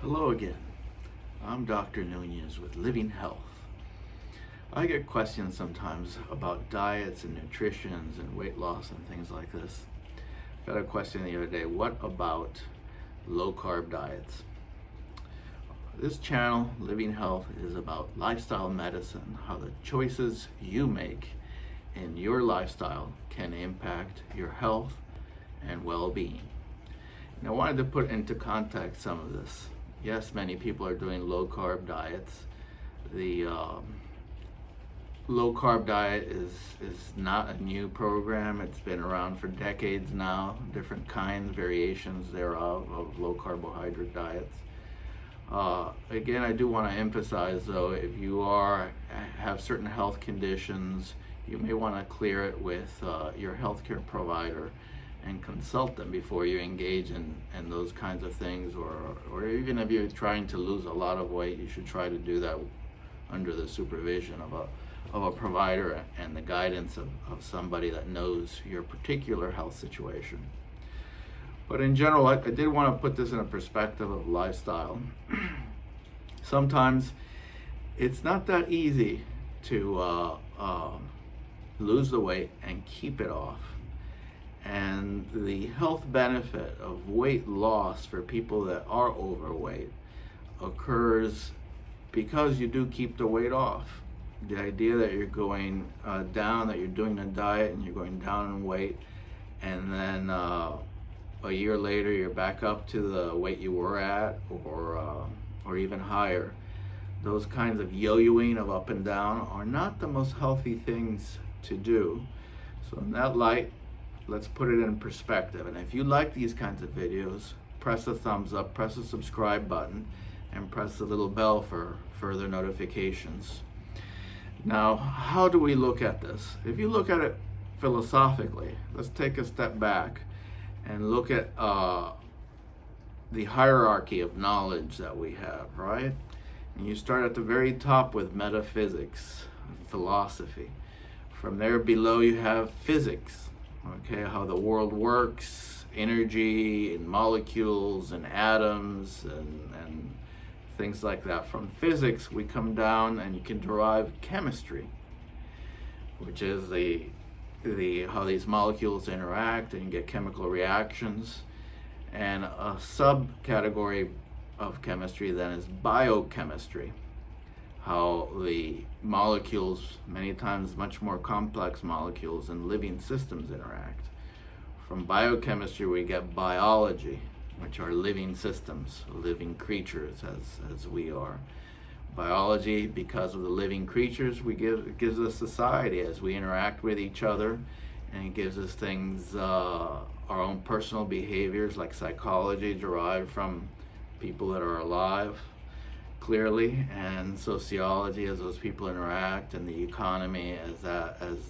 Hello again. I'm Dr. Nunez with Living Health. I get questions sometimes about diets and nutritions and weight loss and things like this. I got a question the other day, what about low-carb diets? This channel, Living Health, is about lifestyle medicine, how the choices you make in your lifestyle can impact your health and well-being. And I wanted to put into context some of this. Yes, many people are doing low-carb diets. The low-carb diet is not a new program. It's been around for decades now, different kinds, variations thereof of low-carbohydrate diets. Again, I do want to emphasize, though, if you have certain health conditions, you may want to clear it with your healthcare provider and consult them before you engage in those kinds of things, or even if you're trying to lose a lot of weight, you should try to do that under the supervision of a provider and the guidance of somebody that knows your particular health situation. But in general, I did want to put this in a perspective of lifestyle. Sometimes it's not that easy to lose the weight and keep it off. And the health benefit of weight loss for people that are overweight occurs because you do keep the weight off. The idea that you're going down, that you're doing a diet and you're going down in weight, and then a year later you're back up to the weight you were at, or even higher. Those kinds of yo-yoing of up and down are not the most healthy things to do. So in that light, let's put it in perspective. And if you like these kinds of videos, press a thumbs up, press the subscribe button, and press the little bell for further notifications. Now, how do we look at this? If you look at it philosophically, let's take a step back and look at the hierarchy of knowledge that we have, right? And you start at the very top with metaphysics, philosophy. From there below you have physics, okay, how the world works, energy and molecules and atoms and things like that. From physics we come down and you can derive chemistry, which is how these molecules interact and you get chemical reactions. And a subcategory of chemistry then is biochemistry, how the molecules, many times much more complex molecules in living systems, interact. From biochemistry we get biology, which are living systems, living creatures as we are. Biology, because of the living creatures, it gives us society as we interact with each other, and it gives us things, our own personal behaviors like psychology derived from people that are alive, clearly, and sociology as those people interact, and the economy as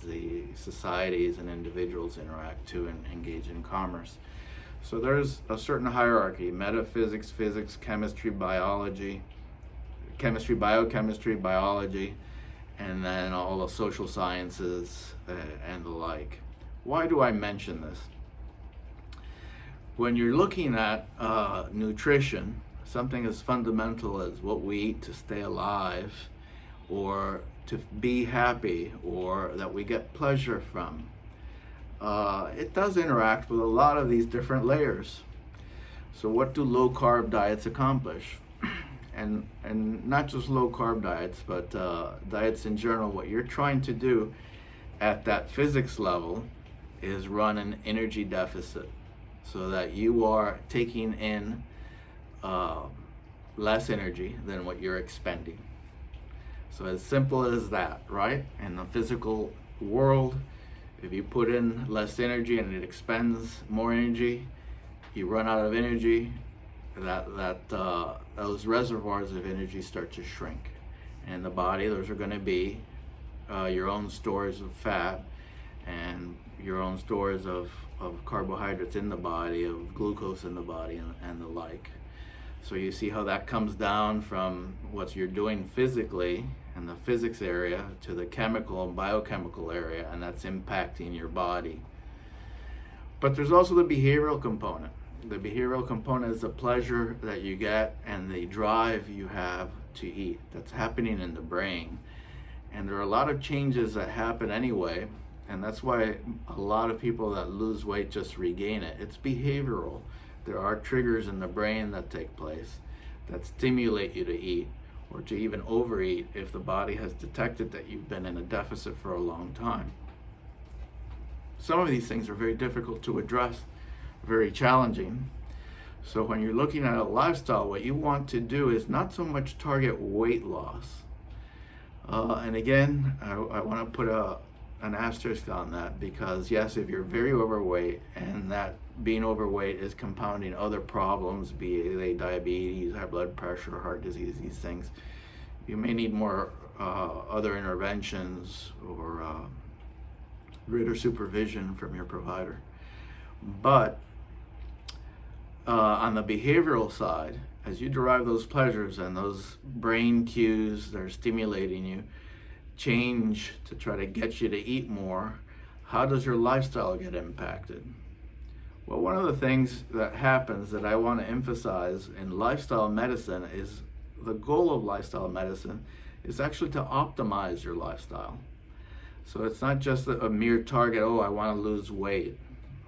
the societies and individuals interact too and engage in commerce. So there's a certain hierarchy: metaphysics, physics, chemistry, biology, chemistry, biochemistry, biology, and then all the social sciences and the like. Why do I mention this? When you're looking at nutrition, something as fundamental as what we eat to stay alive, or to be happy, or that we get pleasure from, it does interact with a lot of these different layers. So what do low-carb diets accomplish? And not just low-carb diets, but diets in general. What you're trying to do at that physics level is run an energy deficit, so that you are taking in less energy than what you're expending. So as simple as that, right? In the physical world, if you put in less energy and it expends more energy, you run out of energy, those reservoirs of energy start to shrink. And in the body, those are going to be your own stores of fat and your own stores of carbohydrates in the body, of glucose in the body, and the like. So you see how that comes down from what you're doing physically in the physics area to the chemical and biochemical area, and that's impacting your body. But there's also the behavioral component. The behavioral component is the pleasure that you get and the drive you have to eat. That's happening in the brain. And there are a lot of changes that happen anyway, and that's why a lot of people that lose weight just regain it. It's behavioral. There are triggers in the brain that take place that stimulate you to eat or to even overeat if the body has detected that you've been in a deficit for a long time. Some of these things are very difficult to address, very challenging. So when you're looking at a lifestyle, what you want to do is not so much target weight loss. And again, I want to put an asterisk on that, because yes, if you're very overweight and that being overweight is compounding other problems, be they diabetes, high blood pressure, heart disease, these things, you may need more other interventions or greater supervision from your provider. But on the behavioral side, as you derive those pleasures and those brain cues that are stimulating you change to try to get you to eat more, how does your lifestyle get impacted? Well, one of the things that happens that I want to emphasize in lifestyle medicine is the goal of lifestyle medicine is actually to optimize your lifestyle. So it's not just a mere target, oh, I want to lose weight.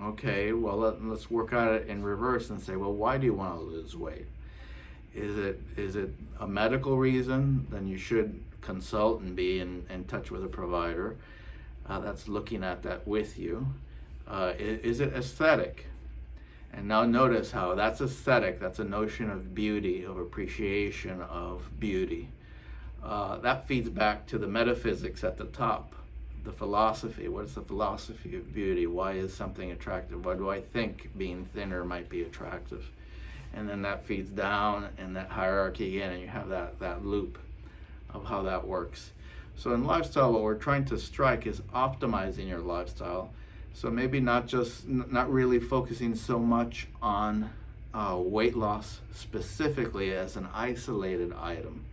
Okay, well, let's work at it in reverse and say, well, why do you want to lose weight? Is it a medical reason? Then you should consult and be in touch with a provider that's looking at that with you. Is it aesthetic? And now notice how that's aesthetic. That's a notion of beauty, of appreciation of beauty. That feeds back to the metaphysics at the top, the philosophy. What is the philosophy of beauty? Why is something attractive? Why do I think being thinner might be attractive? And then that feeds down in that hierarchy again, and you have that loop of how that works. So in lifestyle, what we're trying to strike is optimizing your lifestyle. So maybe not really focusing so much on weight loss specifically as an isolated item,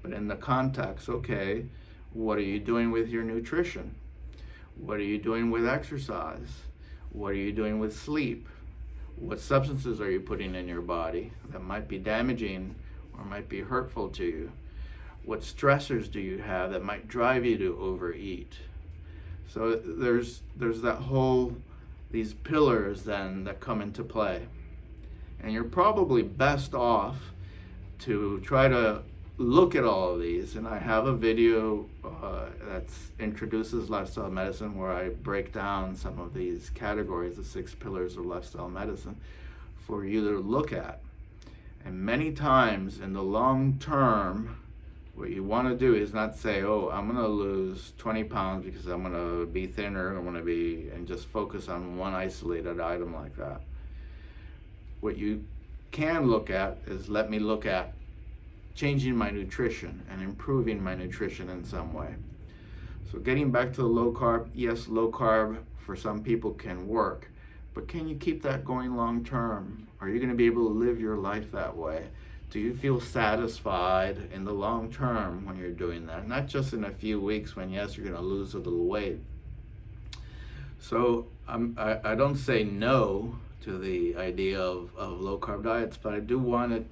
but in the context, okay, what are you doing with your nutrition? What are you doing with exercise? What are you doing with sleep? What substances are you putting in your body that might be damaging or might be hurtful to you? What stressors do you have that might drive you to overeat? So there's that whole, these pillars then that come into play. And you're probably best off to try to look at all of these. And I have a video that introduces lifestyle medicine where I break down some of these categories, the 6 pillars of lifestyle medicine, for you to look at. And many times in the long term, what you want to do is not say, oh, I'm going to lose 20 pounds because I'm going to be thinner, and just focus on one isolated item like that. What you can look at is, let me look at changing my nutrition and improving my nutrition in some way. So getting back to the low carb, yes, low carb for some people can work, but can you keep that going long term? Are you going to be able to live your life that way? Do you feel satisfied in the long term when you're doing that? Not just in a few weeks when, yes, you're going to lose a little weight. So I don't say no to the idea of low carb diets, but I do want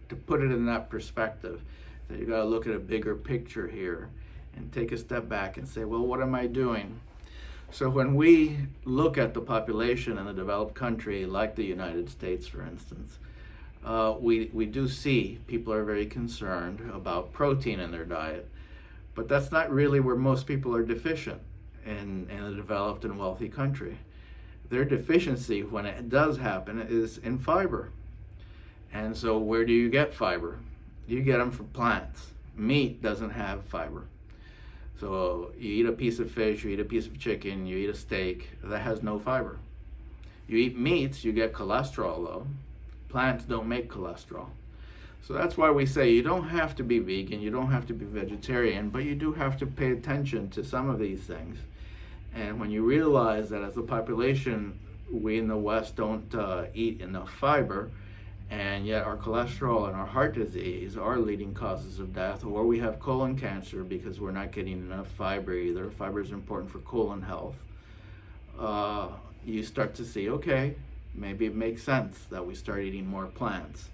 to put it in that perspective, that you got to look at a bigger picture here and take a step back and say, well, what am I doing? So when we look at the population in a developed country like the United States, for instance, we do see people are very concerned about protein in their diet, but that's not really where most people are deficient in a developed and wealthy country. Their deficiency, when it does happen, is in fiber. And so where do you get fiber? You get them from plants. Meat doesn't have fiber. So you eat a piece of fish, you eat a piece of chicken, you eat a steak, that has no fiber. You eat meats, you get cholesterol though. Plants don't make cholesterol. So that's why we say you don't have to be vegan, you don't have to be vegetarian, but you do have to pay attention to some of these things. And when you realize that as a population, we in the West don't eat enough fiber, and yet our cholesterol and our heart disease are leading causes of death, or we have colon cancer because we're not getting enough fiber either. Fiber is important for colon health. You start to see, okay, maybe it makes sense that we start eating more plants.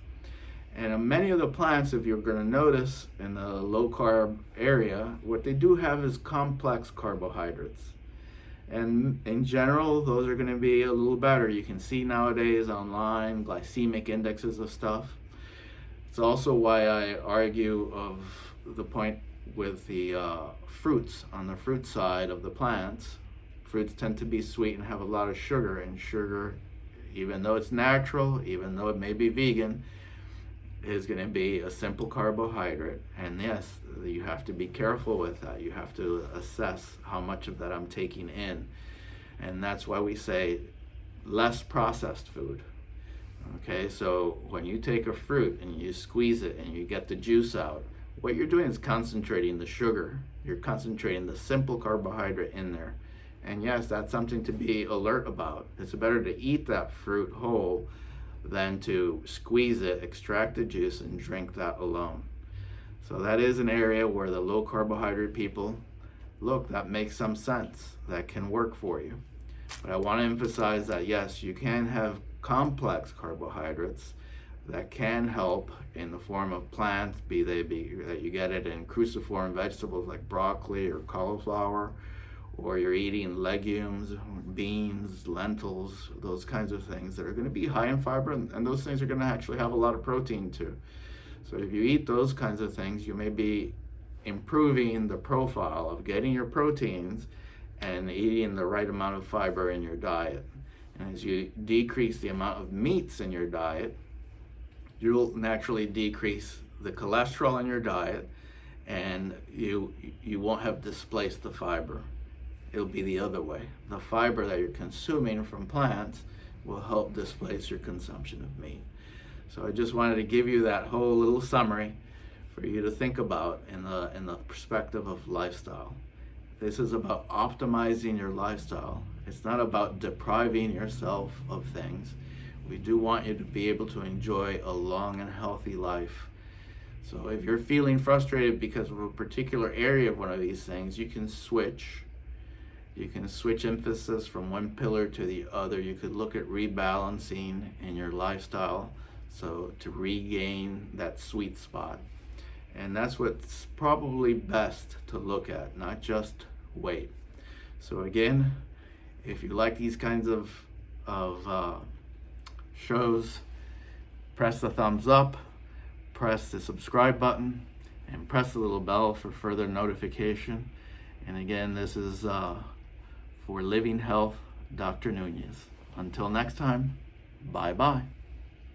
And many of the plants, if you're going to notice in the low carb area, what they do have is complex carbohydrates. And in general, those are going to be a little better. You can see nowadays online glycemic indexes of stuff. It's also why I argue of the point with the fruits. On the fruit side of the plants, fruits tend to be sweet and have a lot of sugar. And sugar, even though it's natural, even though it may be vegan, is going to be a simple carbohydrate. And yes, you have to be careful with that. You have to assess how much of that I'm taking in. And that's why we say less processed food. Okay, so when you take a fruit and you squeeze it and you get the juice out, what you're doing is concentrating the sugar. You're concentrating the simple carbohydrate in there. And yes, that's something to be alert about. It's better to eat that fruit whole than to squeeze it, extract the juice, and drink that alone. So that is an area where the low carbohydrate people, look, that makes some sense. That can work for you. But I want to emphasize that yes, you can have complex carbohydrates that can help in the form of plants, be that you get it in cruciform vegetables like broccoli or cauliflower, or you're eating legumes, beans, lentils, those kinds of things that are going to be high in fiber, and those things are going to actually have a lot of protein too. So if you eat those kinds of things, you may be improving the profile of getting your proteins and eating the right amount of fiber in your diet. And as you decrease the amount of meats in your diet, you'll naturally decrease the cholesterol in your diet, and you won't have displaced the fiber. It'll be the other way. The fiber that you're consuming from plants will help displace your consumption of meat. So I just wanted to give you that whole little summary for you to think about in the perspective of lifestyle. This is about optimizing your lifestyle. It's not about depriving yourself of things. We do want you to be able to enjoy a long and healthy life. So if you're feeling frustrated because of a particular area of one of these things, you can switch. You can switch emphasis from one pillar to the other. You could look at rebalancing in your lifestyle, so to regain that sweet spot. And that's what's probably best to look at, not just weight. So again, if you like these kinds of shows, press the thumbs up, press the subscribe button, and press the little bell for further notification. And again, this is for Living Health, Dr. Nunez. Until next time, bye-bye.